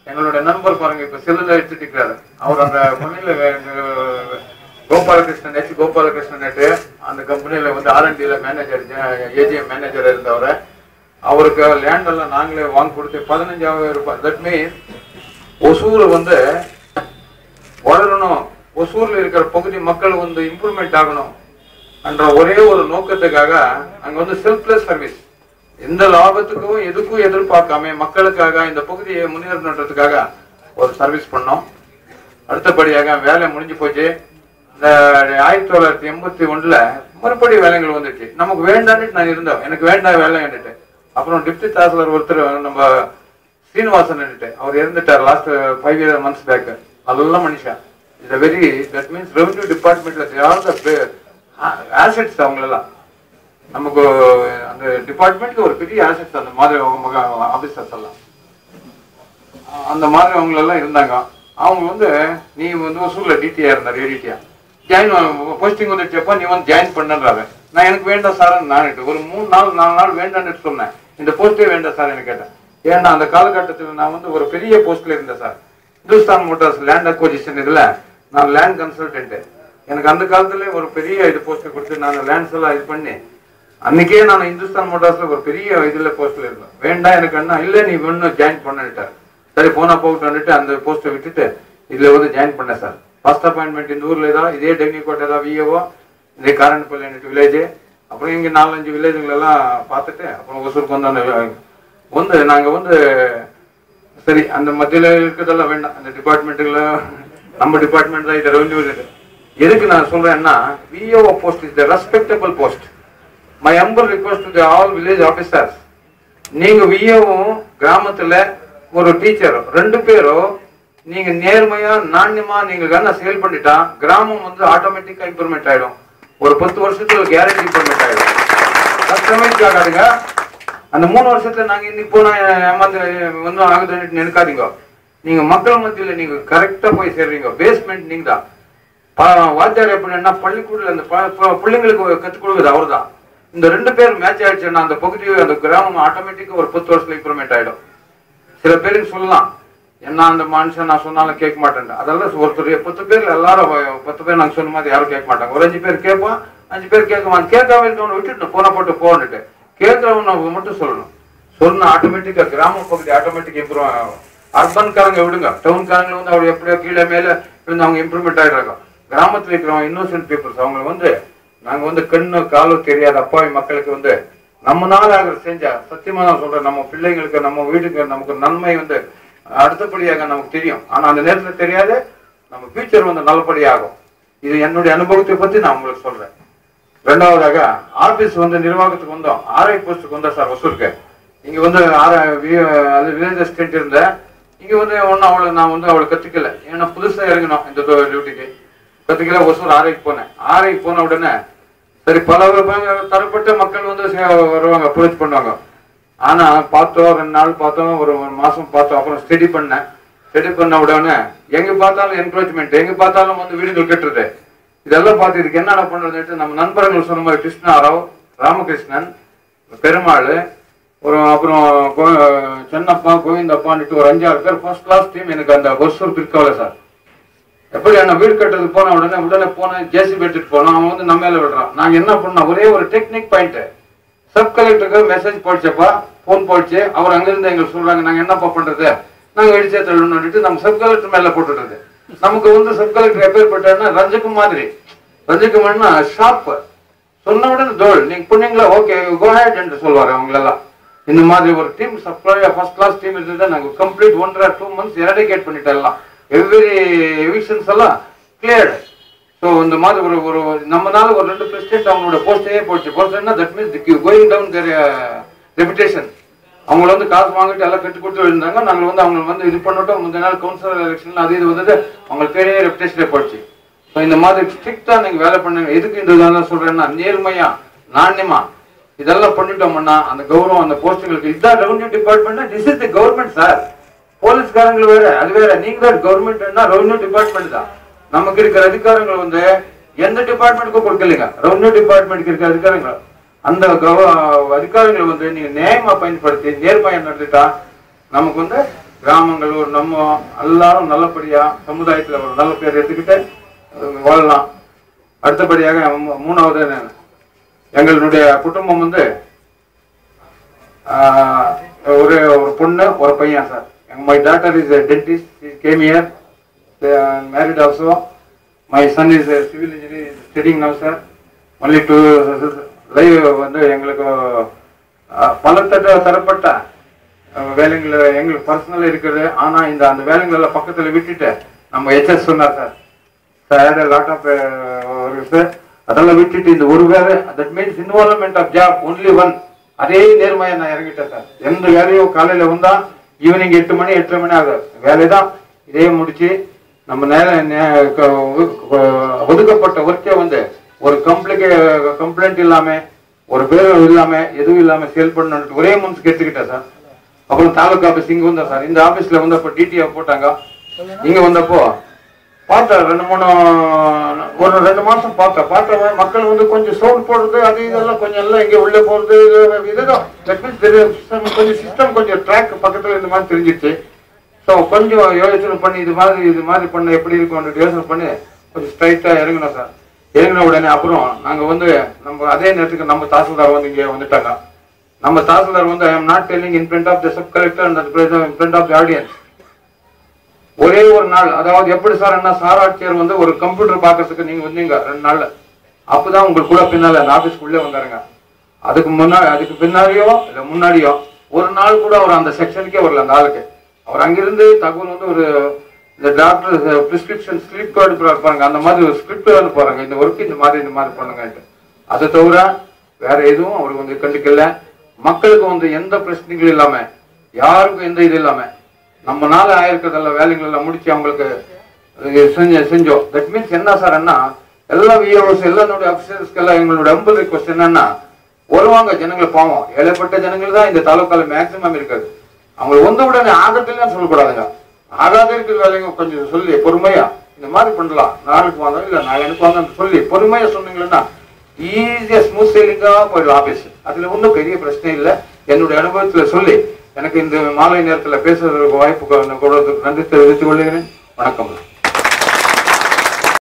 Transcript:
எங்களுடைய நண்பர் பாருங்க இப்ப செல்லுல எடுத்துட்டு இருக்கிறாரு. அவர் அந்த கம்பெனியில கோபாலகிருஷ்ணன் அந்த கம்பெனியில வந்து R&D மேனேஜர், ஏஜிஎம் மேனேஜர் இருந்தவரை. அவருக்கு லேண்ட் எல்லாம் நாங்களே வாங்கி கொடுத்து 15,000 ரூபாய். தட் மீன்ஸ் ஒசூர் வந்து வளரணும், ஒசூர்ல இருக்கிற பகுதி மக்கள் வந்து இம்ப்ரூவ்மெண்ட் ஆகணும் என்ற ஒரே ஒரு நோக்கத்துக்காக அங்க வந்து செல்ஃப்லெஸ் சர்வீஸ், எந்த லாபத்துக்கும் எதுக்கும் எதிர்பார்க்காம மக்களுக்காக இந்த பகுதியை முன்னேறணுன்றதுக்காக ஒரு சர்வீஸ் பண்ணோம். அடுத்தபடியாக வேலை முடிஞ்சு போச்சு. இந்த 1981 மறுபடியும் வேலைகள் வந்துச்சு. நமக்கு வேண்டான்னு நான் இருந்தோம், எனக்கு வேண்டாம் வேலை வேண்டுட்டு. அப்புறம் டிப்டி தாசில்தார் ஒருத்தர் நம்ம ஸ்ரீனிவாசன் அவர் இருந்துட்டார் லாஸ்ட் 5 months பேக். நல்ல மனுஷன். Is a very, that means revenue departmentல ஆசெட்ஸ் அவங்களெல்லாம் நமக்கு அந்த டிபார்ட்மெண்ட்க்கு ஒரு பெரிய ஆசெட்ஸ். அந்த மாதிரி ஆபீசர்ஸ் எல்லாம் அந்த மாதிரி அவங்களெல்லாம் இருந்தாங்க. அவங்க வந்து நீ வந்து ஒசூர்ல டிடிஆ இருந்தார், ஏடிடிஆ ஜாயின் போஸ்டிங் வந்துச்சப்ப நீ வந்து ஜாயின் பண்ணுறாரு. நான் எனக்கு வேண்டாம் சார் நான் ஒரு 3-4 நாள் வேண்டான்னு சொன்னேன். இந்த போஸ்டே வேண்டாம் சார் எனக்கு கேட்டேன். ஏன்னா அந்த காலகட்டத்தில் நான் வந்து ஒரு பெரிய போஸ்ட்ல இருந்தேன் sir. Hindustan Motors land acquisition இதுல நான் லேண்ட் கன்சல்டன்ட். எனக்கு அந்த காலத்துல ஒரு பெரிய இது போஸ்ட் கொடுத்து நான் லேண்ட்ஸ் எல்லாம் இது பண்ணி அன்னைக்கே நான் இந்துஸ்தான் மோட்டார்ஸ்ல ஒரு பெரிய இதுல போஸ்ட்ல இருந்தேன். வேண்டாம் எனக்கு அண்ணா இல்ல நீ ஒன்னும் ஜாயின் பண்ணிட்டார். சரி போனா போட்டு அந்த போஸ்ட்டை விட்டுட்டு இதுல வந்து ஜாயின் பண்ணேன் சார். ஃபர்ஸ்ட் அப்பாயின்மெண்ட் இந்த ஊர்ல ஏதாவது இதே டெக்னிக்கோட்டை ஏதாவது விஏஓ இதே காரன்பள்ளி வில்லேஜ், அப்புறம் இங்க 4-5 வில்லேஜுகள் எல்லாம் பார்த்துட்டு அப்புறம் ஒசூருக்கு வந்து நாங்க வந்து சரி அந்த மத்தியில இருக்கிறதெல்லாம் வேண்டாம், அந்த டிபார்ட்மெண்ட்டுல நம்ம டிபார்ட்மெண்ட் தான் இது ரெவன்யூ. எதுக்கு நான் சொல்றேன்னா VAO post is the respectable post. My humble request to the all village officers, நீங்க விஏவும் கிராமத்துல ஒரு டீச்சர் 2 பேரும் நீங்க நேர்மையா நாண்யமா நீங்க கண்ண செயல் பண்ணிட்டா கிராமம் வந்து ஆட்டோமேட்டிக்கா இம்ப்ரூவ்மெண்ட் ஆயிடும். ஒரு 10 வருஷத்துல கேரண்டி இம்ப்ரூவ்மெண்ட் ஆயிடும். கஸ்டமைஸ் ஆகாதுங்க. அந்த 3 வருஷத்துல நாங்க இன்னைக்கு போனா ஏமாந்து வந்து ஆகுதுன்னு நினைக்காதீங்க. நீங்க மக்கள் மத்தியில நீங்க கரெக்டா போய் சேர்றீங்க. பேஸ்மெண்ட் நீங்க தான். வாத்தியார் எப்படின்னா பள்ளிக்கூடல அந்த பிள்ளைங்களுக்கு கற்றுக் கொடுக்குறது அவர் தான். இந்த 2 பேர் மேட்ச் ஆயிடுச்சுன்னா அந்த பகுதி அந்த கிராமம் ஆட்டோமேட்டிக்கா ஒரு 10 வருஷத்துல இம்ப்ரூவ்மெண்ட் ஆயிடும். சில பேருக்கு சொல்லலாம் என்ன அந்த மனுஷன் நான் சொன்னாலும் கேட்க மாட்டேன். அதெல்லாம் ஒருத்தர் 10 பேர்ல எல்லாரும் 10 பேர் நாங்க சொன்ன மாதிரி யாரும் கேட்க மாட்டாங்க. ஒரு 5 பேர் கேட்பான், 5 பேர் கேட்க கேட்காம இருக்கவனை விட்டுட்டு போன போட்டு போன்னுட்டு கேட்கறவன மட்டும் சொல்லணும். சொல்லணும் ஆட்டோமேட்டிக்கா கிராம பகுதி ஆட்டோமேட்டிக் இம்ப்ரூவ் ஆகும். அர்பன் காரங்க விடுங்க, டவுன் காரங்க வந்து அவங்க எப்படியோ கீழே மேல இருந்து அவங்க இம்ப்ரூவ்மெண்ட் ஆயிடுறாங்க. கிராமத்துல இருக்கிறவங்க இன்னோசென்ட் பீப்புள்ஸ் அவங்க வந்து நாங்க வந்து கண்ணு காலு தெரியாத அப்பாவி மக்களுக்கு வந்து நம்ம நாளாக செஞ்சா சத்தியமா நான் சொல்றேன் நம்ம பிள்ளைங்களுக்கு நம்ம வீட்டுக்கு நமக்கு நன்மை வந்து அடுத்தபடியாக நமக்கு தெரியும். ஆனா அந்த நேரத்துல தெரியாது நம்ம ஃபியூச்சர் வந்து நல்லபடியாகும். இது என்னுடைய அனுபவத்தை பத்தி நான் உங்களுக்கு சொல்றேன். 2வதாக ஆபீஸ் வந்து நிர்வாகத்துக்கு வந்தோம். RI போஸ்டுக்கு வந்தா சார் ஒசூருக்கு. இங்க வந்து வில்லேஜ் அசிஸ்டன்ட் இருந்தேன். இங்க வந்து ஒன்னும் அவளை நான் வந்து அவளை கத்துக்கல. ஏன்னா புதுசா இறங்கணும் இந்த டியூட்டிக்கு கத்துக்கல. ஒசூர் RIக்கு போனேன். RIக்கு போன உடனே சரி பல தரப்பட்ட மக்கள் வந்து வருவாங்க, அப்ரோச் பண்ணுவாங்க. ஆனா பார்த்தோம் 2 நாள் பார்த்தோம், ஒரு மாசம் பார்த்தோம். அப்புறம் ஸ்டடி பண்ணேன். ஸ்டடி பண்ண உடனே எங்க பார்த்தாலும் என்கரேஜ்மெண்ட், எங்க பார்த்தாலும் வந்து வீடுகள் கட்டுறது. இதெல்லாம் பார்த்து இதுக்கு என்னென்ன பண்றதுன்னு நம்ம நண்பர்கள் சொன்ன மாதிரி கிருஷ்ணாராவ், ராமகிருஷ்ணன், பெருமாள், ஒரு அப்புறம் சென்னப்பா, கோவிந்தப்பான்ட்டு ஒரு 5-6 பேர் ஃபர்ஸ்ட் கிளாஸ் டீம் எனக்கு அந்த ஒசூர் பிற்கால சார். எப்படி என்ன வீடு கட்டுறது போன உடனே போனேன், ஜேசிபி எடுத்துட்டு போனோம். அவன் வந்து நம்ம மேல விடுறான். நாங்க என்ன பண்ணோம், ஒரே ஒரு டெக்னிக் பாயிண்ட், சப் கலெக்டருக்கு மெசேஜ் போயிடுச்சப்பா, போன் போயிடுச்சு. அவர் அங்கிருந்து எங்களுக்கு சொல்றாங்க நாங்க என்னப்பா பண்றது, நாங்க இடிச்சே தள்ளணும்னு நம்ம சப் கலெக்டர் மேல போட்டுடுறது. நமக்கு வந்து சப் கலெக்டர் எப்பேர் பட்டாருன்னா ரஞ்சிக்கு மாதிரி, ரஞ்சிக்குமார்னா ஷார்ப், சொன்ன உடனே தோல் நீங்க பண்ணீங்களா ஓகே கோ ஹெட் என்று சொல்வாரு. அவங்களெல்லாம் இந்த மாதிரி ஒரு team supply first class team இருந்தது. நாங்க கம்ப்ளீட் 1 or 2 months எரடிகேட் பண்ணிட்டோம். எவ்ரி எவிக்ஷன்ஸ் எல்லாம் கிளியர்டு. ஸோ இந்த மாதிரி ஒரு நம்மனால ஒரு 2 பிரசிடென்ட் அவங்களோட போஸ்டே போச்சு. போஸ்ட்னா that means going down their reputation. அவங்கள வந்து காசு வாங்கிட்டு எல்லாம் கட்டு கொடுத்து இருந்தாங்க. நாங்கள் வந்து அவங்க வந்து இது பண்ணிட்டோம். முந்தின நாள் கவுன்சிலர் எலெக்ஷன் அது இது வந்து அவங்களுக்கு பெரிய ரெபுடேஷனே போச்சு. ஸோ இந்த மாதிரி ஸ்ட்ரிக்டா நீங்க வேலை பண்ணுங்க. எதுக்கு இந்த சொல்றேன்னா நேர்மையா நாண்யமா இதெல்லாம் பண்ணிட்டோம்னா அந்த கௌரவம் அந்த போஸ்டுகளுக்கு. இதுதான் revenue department. This is the government sir. போலீஸ்காரங்கள் வேற அது வேற. நீங்க தான் கவர்மெண்ட்னா ரெவன்யூ டிபார்ட்மெண்ட் தான். நமக்கு இருக்கிற அதிகாரங்கள் வந்து எந்த டிபார்ட்மெண்ட்டுக்கும் கொடுக்கலைங்க. ரெவன்யூ டிபார்ட்மெண்ட்டுக்கு இருக்கிற அதிகாரங்கள் அந்த அதிகாரங்களை வந்து நீங்க நியாயமா பயன்படுத்தி நேர்மையா நடந்துட்டா நமக்கு வந்து கிராமங்கள் ஒரு நம்ம எல்லாரும் நல்லபடியா சமுதாயத்துல ஒரு நல்ல பேர் எடுத்துக்கிட்டு வாழலாம். அடுத்தபடியாக மூணாவது எங்களுடைய குடும்பம் வந்து ஒரு பொண்ணு ஒரு பையன் sir. My daughter is dentist, game here, married also. My son is civil engineer, studying now sir. Only to live வந்து எங்களுக்கு பல தரப்பட்ட வேலைகள் எங்களுக்கு பர்சனலாக இருக்குது. ஆனால் அந்த வேலைங்களெல்லாம் பக்கத்தில் விட்டுட்டு நம்ம ஹெச்எஸ் சொன்னார் sir, sir lot of sir அதெல்லாம் விட்டுட்டு இந்த ஒரு வேலை, that means involvement of job only one, அதே நேர்மையை நான் இறங்கிட்டேன் சார். எந்த வேலையும் காலையில் வந்தா ஈவினிங் 8 மணி 8:30 மணி ஆகுது வேலை தான். இதே முடிச்சு நம்ம ஒதுக்கப்பட்ட ஒர்க்கை வந்து ஒரு கம்ப்ளைண்ட் இல்லாம ஒரு பேரும் இல்லாம எதுவும் இல்லாம சேல் பண்ணு ஒரே மந்த்ஸ்க்கு எடுத்துக்கிட்டேன் சார். அப்புறம் தாலுகா ஆபீஸ் இங்க வந்தா சார். இந்த ஆபீஸ்ல வந்து அப்ப டிடிஓ போட்டாங்க. இங்க வந்தப்போ பார்த்தேன் 2 மாசம் பார்த்தேன். மக்கள் வந்து கொஞ்சம் சவுண்ட் போடுறது அது இதெல்லாம் கொஞ்சம் எல்லாம் இங்க உள்ள போறது இதுதான் கொஞ்சம் சிஸ்டம் கொஞ்சம் ட்ராக் பக்கத்துல இந்த மாதிரி தெரிஞ்சிச்சு. ஸோ கொஞ்சம் யோசனை பண்ணி இது மாதிரி பண்ண எப்படி இருக்கும் யோசனை பண்ணி கொஞ்சம் ஸ்ட்ரைட்டா இறங்கணும் சார். இறங்கின உடனே அப்புறம் நாங்க வந்து நம்ம அதே நேரத்துக்கு நம்ம தாசில்தார் வந்து இங்கே வந்துட்டாங்க. நம்ம தாசில்தார் வந்து I am not telling in front of the sub collector and in front of the audience. ஒரே ஒரு நாள், அதாவது எப்படி சார் என்ன சார் ஆட்சியர் வந்து ஒரு கம்ப்யூட்டர் பார்க்கறதுக்கு நீங்க வந்தீங்க 2 நாள்ல, அப்பதான் உங்களுக்கு கூட பின்னால அந்த ஆபீஸ்க்குள்ளே வந்தாருங்க. அதுக்கு பின்னாடியோ இல்ல முன்னாடியோ ஒரு நாள் கூட அவர் அந்த செக்ஷனுக்கே வரல. அந்த ஆளுக்கு அவர் அங்கிருந்து தகவல் வந்து ஒரு இந்த டாக்டர் பிரிஸ்கிரிப்ஷன் ஸ்லிப் கார்டு பாருங்க, அந்த மாதிரி ஒரு ஸ்கிரிப்ட் வந்து போறாங்க, இந்த ஒர்க் இந்த மாதிரி பண்ணுங்க. அதை தவிர வேற எதுவும் அவருக்கு வந்து கண்டுக்கல. மக்களுக்கு வந்து எந்த பிரச்சனைகளும் இல்லாம, யாருக்கும் எந்த இது இல்லாம நம்மனால ஆயிருக்கிறதெல்லாம் வேலைகள் எல்லாம் முடிச்சு அவங்களுக்கு செஞ்சோம். தட் மீன்ஸ் என்ன சார் என்ன எல்லா விஓஸ் எல்லாருடைய அபிஷியல்ஸ்க்கு எல்லாம் எங்களோட 50 ரிக்வஸ்ட் என்னன்னா, வருவாங்க ஜனங்களை பாவம், ஏழைப்பட்ட ஜனங்கள் தான் இந்த தாலுக்கால மேக்சிமம் இருக்காது. அவங்களை வந்த உடனே ஆகத்திலாம் சொல்லக்கூடாதுங்க. ஆகாத இருக்கிற வேலைங்க கொஞ்சம் சொல்லி பொறுமையா இந்த மாதிரி பண்ணலாம், நாளைக்கு வாங்க இல்ல நாளைக்கு வாங்க சொல்லி பொறுமையா சொன்னீங்கன்னா ஈஸியா ஸ்மூத் சேலிங்கா போயிடலாம் ஆபீஸ். அதுல ஒன்றும் பெரிய பிரச்சனை இல்லை. என்னுடைய அனுபவத்துல சொல்லி எனக்கு இந்த மாலை நேரத்துல பேசுறதுக்கு வாய்ப்பு கொடுத்ததுக்கு நன்றி தெரிவித்துக் கொள்கிறேன். வணக்கம்.